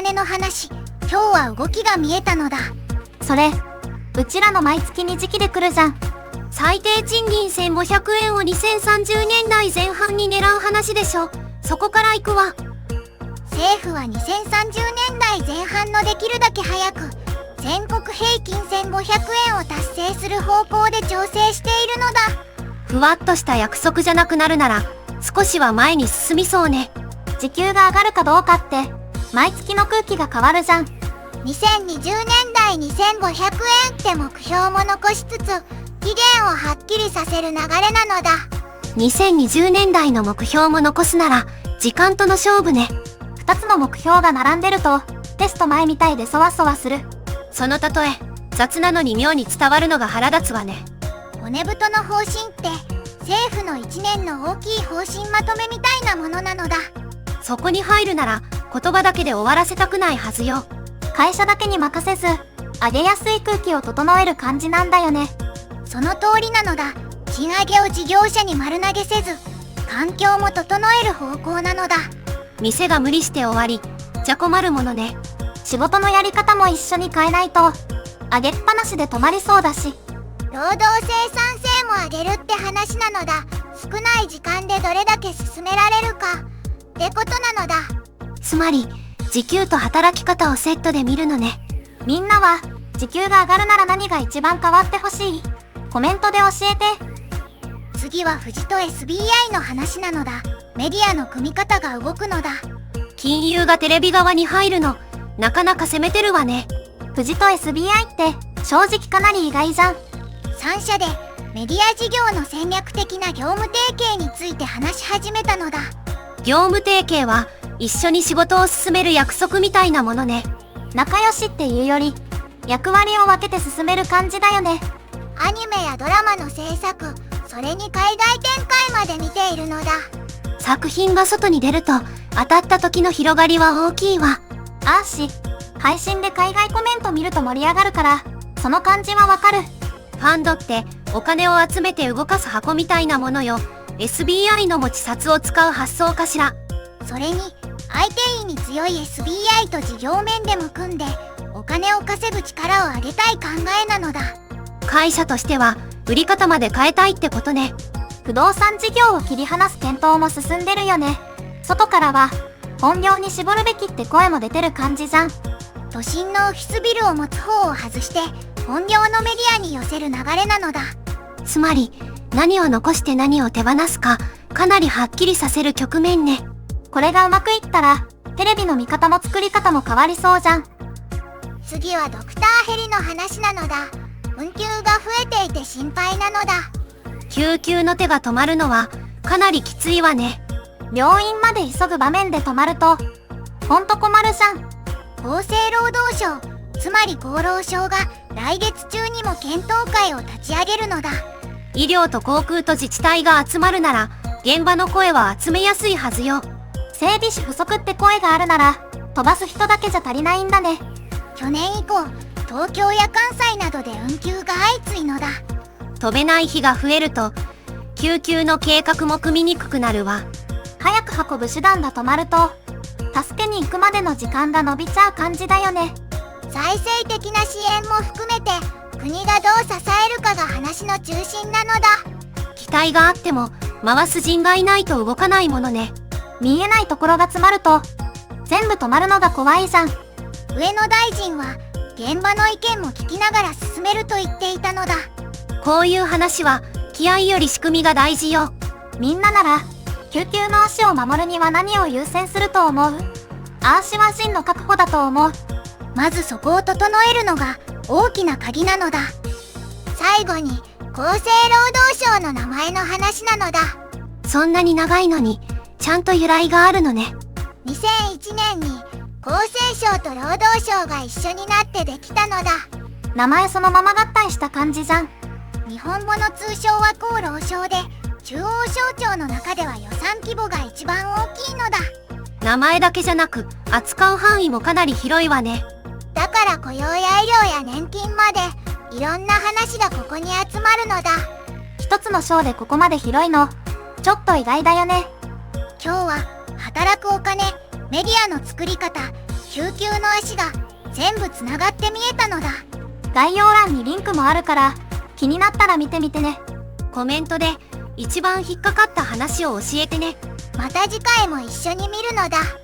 金の話、今日は動きが見えたのだ。それ、うちらの毎月に時期で来るじゃん。最低賃金1500円を2030年代前半に狙う話でしょ。そこから行くわ。政府は2030年代前半のできるだけ早く全国平均1500円を達成する方向で調整しているのだ。ふわっとした約束じゃなくなるなら少しは前に進みそうね。時給が上がるかどうかって毎月の空気が変わるじゃん。2020年代2500円って目標も残しつつ期限をはっきりさせる流れなのだ。2020年代の目標も残すなら時間との勝負ね。2つの目標が並んでるとテスト前みたいでそわそわする。その例え雑なのに妙に伝わるのが腹立つわね。骨太の方針って政府の1年の大きい方針まとめみたいなものなのだ。そこに入るなら言葉だけで終わらせたくないはずよ。会社だけに任せず上げやすい空気を整える感じなんだよね。その通りなのだ。賃上げを事業者に丸投げせず環境も整える方向なのだ。店が無理して終わりじゃ困るものね。仕事のやり方も一緒に変えないと上げっぱなしで止まりそうだし。労働生産性も上げるって話なのだ。少ない時間でどれだけ進められるかってことなのだ。つまり時給と働き方をセットで見るのね。みんなは時給が上がるなら何が一番変わってほしい？コメントで教えて。次は富士と SBI の話なのだ。メディアの組み方が動くのだ。金融がテレビ側に入るのなかなか攻めてるわね。富士と SBI って正直かなり意外じゃん。3社でメディア事業の戦略的な業務提携について話し始めたのだ。業務提携は一緒に仕事を進める約束みたいなものね。仲良しっていうより役割を分けて進める感じだよね。アニメやドラマの制作、それに海外展開まで見ているのだ。作品が外に出ると当たった時の広がりは大きいわ。あーし、配信で海外コメント見ると盛り上がるからその感じはわかる。ファンドってお金を集めて動かす箱みたいなものよ。SBI の持ち札を使う発想かしら。それに相手意に強い SBI と事業面でも組んでお金を稼ぐ力を上げたい考えなのだ。会社としては売り方まで変えたいってことね。不動産事業を切り離す検討も進んでるよね。外からは本業に絞るべきって声も出てる感じじゃん。都心のオフィスビルを持つ方を外して本業のメディアに寄せる流れなのだ。つまり何を残して何を手放すかかなりはっきりさせる局面ね。これがうまくいったらテレビの見方も作り方も変わりそうじゃん。次はドクターヘリの話なのだ。運休が増えていて心配なのだ。救急の手が止まるのはかなりきついわね。病院まで急ぐ場面で止まるとほんと困るじゃん。厚生労働省、つまり厚労省が来月中にも検討会を立ち上げるのだ。医療と航空と自治体が集まるなら現場の声は集めやすいはずよ。整備士不足って声があるなら飛ばす人だけじゃ足りないんだね。去年以降東京や関西などで運休が相次いのだ。飛べない日が増えると救急の計画も組みにくくなるわ。早く運ぶ手段が止まると助けに行くまでの時間が伸びちゃう感じだよね。財政的な支援も含めて国がどう支えるかが話の中心なのだ。期待があっても回す人がいないと動かないものね。見えないところが詰まると全部止まるのが怖いじゃん。上野大臣は現場の意見も聞きながら進めると言っていたのだ。こういう話は気合より仕組みが大事よ。みんななら救急の足を守るには何を優先すると思う？足は人の確保だと思う。まずそこを整えるのが大きな鍵なのだ。最後に厚生労働省の名前の話なのだ。そんなに長いのにちゃんと由来があるのね。2001年に厚生省と労働省が一緒になってできたのだ。名前そのまま合体した感じじゃん。日本語の通称は厚労省で中央省庁の中では予算規模が一番大きいのだ。名前だけじゃなく扱う範囲もかなり広いわね。だから雇用や医療や年金までいろんな話がここに集まるのだ。一つの省でここまで広いのちょっと意外だよね。今日は働くお金、メディアの作り方、救急の足が全部つながって見えたのだ。概要欄にリンクもあるから気になったら見てみてね。コメントで一番引っかかった話を教えてね。また次回も一緒に見るのだ。